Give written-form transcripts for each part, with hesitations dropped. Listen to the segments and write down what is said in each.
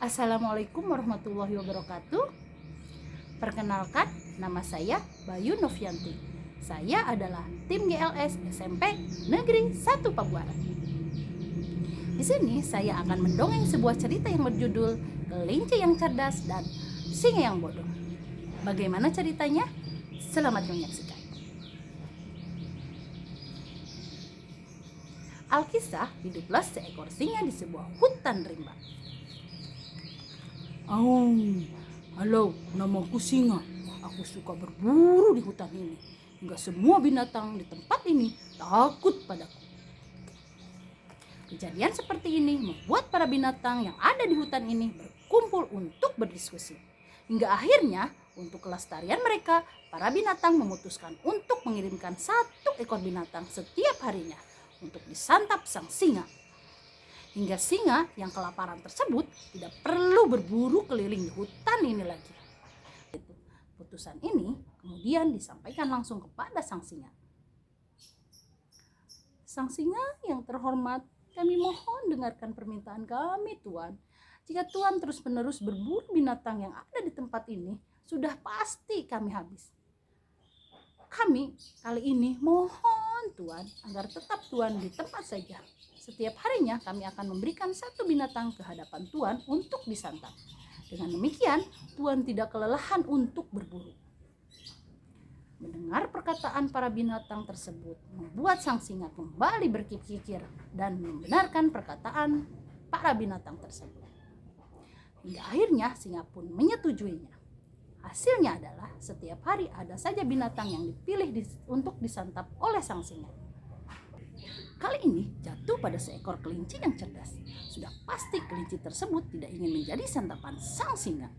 Assalamualaikum warahmatullahi wabarakatuh. Perkenalkan, nama saya Bayu Novianti. Saya adalah tim GLS SMP Negeri 1 Pabuaran. Di sini saya akan mendongeng sebuah cerita yang berjudul Kelinci yang Cerdas dan Singa yang Bodoh. Bagaimana ceritanya? Selamat menyaksikan. Alkisah, hiduplah seekor singa di sebuah hutan rimba. Halo, namaku Singa. Aku suka berburu di hutan ini. Hingga semua binatang di tempat ini takut padaku. Kejadian seperti ini membuat para binatang yang ada di hutan ini berkumpul untuk berdiskusi. Hingga akhirnya, untuk kelestarian mereka, para binatang memutuskan untuk mengirimkan 1 ekor binatang setiap harinya untuk disantap sang singa. Hingga singa yang kelaparan tersebut tidak perlu berburu keliling hutan ini lagi. Putusan ini kemudian disampaikan langsung kepada sang singa. Sang singa yang terhormat, kami mohon dengarkan permintaan kami, Tuan. Jika Tuan terus-menerus berburu binatang yang ada di tempat ini, sudah pasti kami habis. Kami kali ini mohon Tuan agar tetap Tuan di tempat saja. Setiap harinya kami akan memberikan 1 binatang ke hadapan Tuan untuk disantap. Dengan demikian, Tuan tidak kelelahan untuk berburu. Mendengar perkataan para binatang tersebut membuat sang singa kembali berpikir dan membenarkan perkataan para binatang tersebut. Hingga akhirnya singa pun menyetujuinya. Hasilnya adalah setiap hari ada saja binatang yang dipilih untuk disantap oleh sang singa. Kali ini jatuh pada seekor kelinci yang cerdas. Sudah pasti kelinci tersebut tidak ingin menjadi santapan sang singa.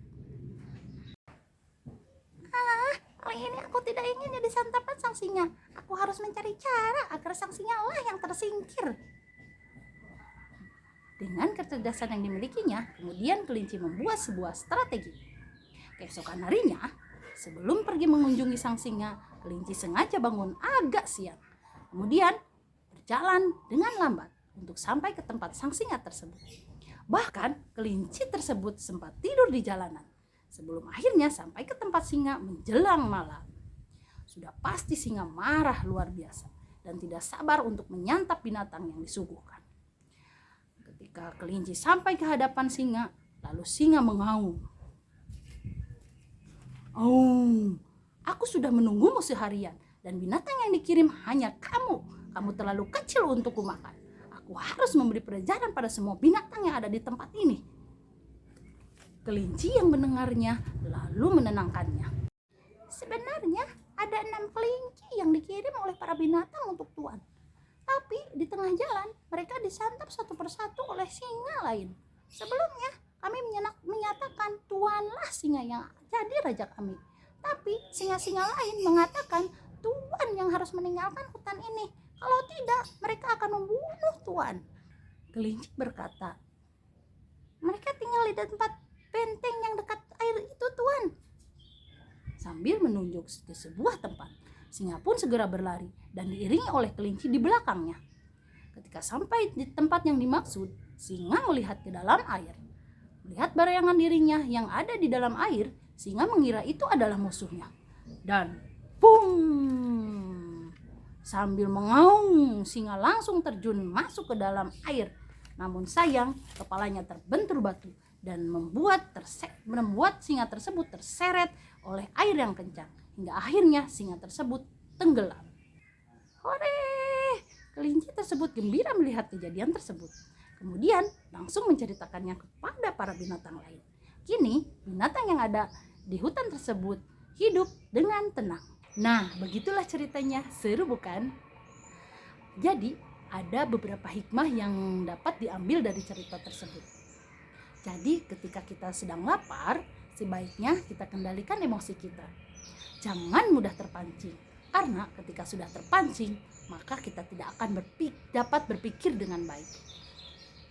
Kali ini aku tidak ingin jadi santapan sang singa. Aku harus mencari cara agar sang singa lah yang tersingkir. Dengan kecerdasan yang dimilikinya, kemudian kelinci membuat sebuah strategi. Keesokan harinya, sebelum pergi mengunjungi sang singa, kelinci sengaja bangun agak siang. Kemudian berjalan dengan lambat untuk sampai ke tempat sang singa tersebut. Bahkan kelinci tersebut sempat tidur di jalanan sebelum akhirnya sampai ke tempat singa menjelang malam. Sudah pasti singa marah luar biasa dan tidak sabar untuk menyantap binatang yang disuguhkan. Ketika kelinci sampai ke hadapan singa, lalu singa mengaum. Aku sudah menunggumu seharian dan binatang yang dikirim hanya kamu. Kamu terlalu kecil untuk kumakan. Aku harus memberi pelajaran pada semua binatang yang ada di tempat ini. Kelinci yang mendengarnya lalu menenangkannya. Sebenarnya ada 6 kelinci yang dikirim oleh para binatang untuk Tuan. Tapi di tengah jalan mereka disantap satu persatu oleh singa lain. Sebelumnya kami menyatakan Tuanlah singa yang jadi raja kami. Tapi singa-singa lain mengatakan Tuan yang harus meninggalkan hutan ini. Kalau tidak, mereka akan membunuh Tuan. Kelinci berkata, mereka tinggal di tempat benteng yang dekat air itu, Tuan. Sambil menunjuk ke sebuah tempat, singa pun segera berlari dan diiringi oleh kelinci di belakangnya. Ketika sampai di tempat yang dimaksud, singa melihat ke dalam air. Melihat bayangan dirinya yang ada di dalam air, singa mengira itu adalah musuhnya. Dan boom! Sambil mengaum, singa langsung terjun masuk ke dalam air. Namun sayang, kepalanya terbentur batu dan membuat singa tersebut terseret oleh air yang kencang. Hingga akhirnya singa tersebut tenggelam. Hore! Kelinci tersebut gembira melihat kejadian tersebut. Kemudian langsung menceritakannya kepada para binatang lain. Kini binatang yang ada di hutan tersebut hidup dengan tenang. Nah, begitulah ceritanya. Seru bukan? Jadi, ada beberapa hikmah yang dapat diambil dari cerita tersebut. Jadi, ketika kita sedang lapar, sebaiknya kita kendalikan emosi kita. Jangan mudah terpancing. Karena ketika sudah terpancing, maka kita tidak akan dapat berpikir dengan baik.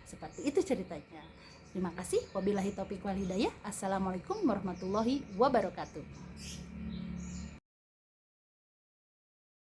Seperti itu ceritanya. Terima kasih. Wabillahi taufiq wal hidayah. Assalamualaikum warahmatullahi wabarakatuh.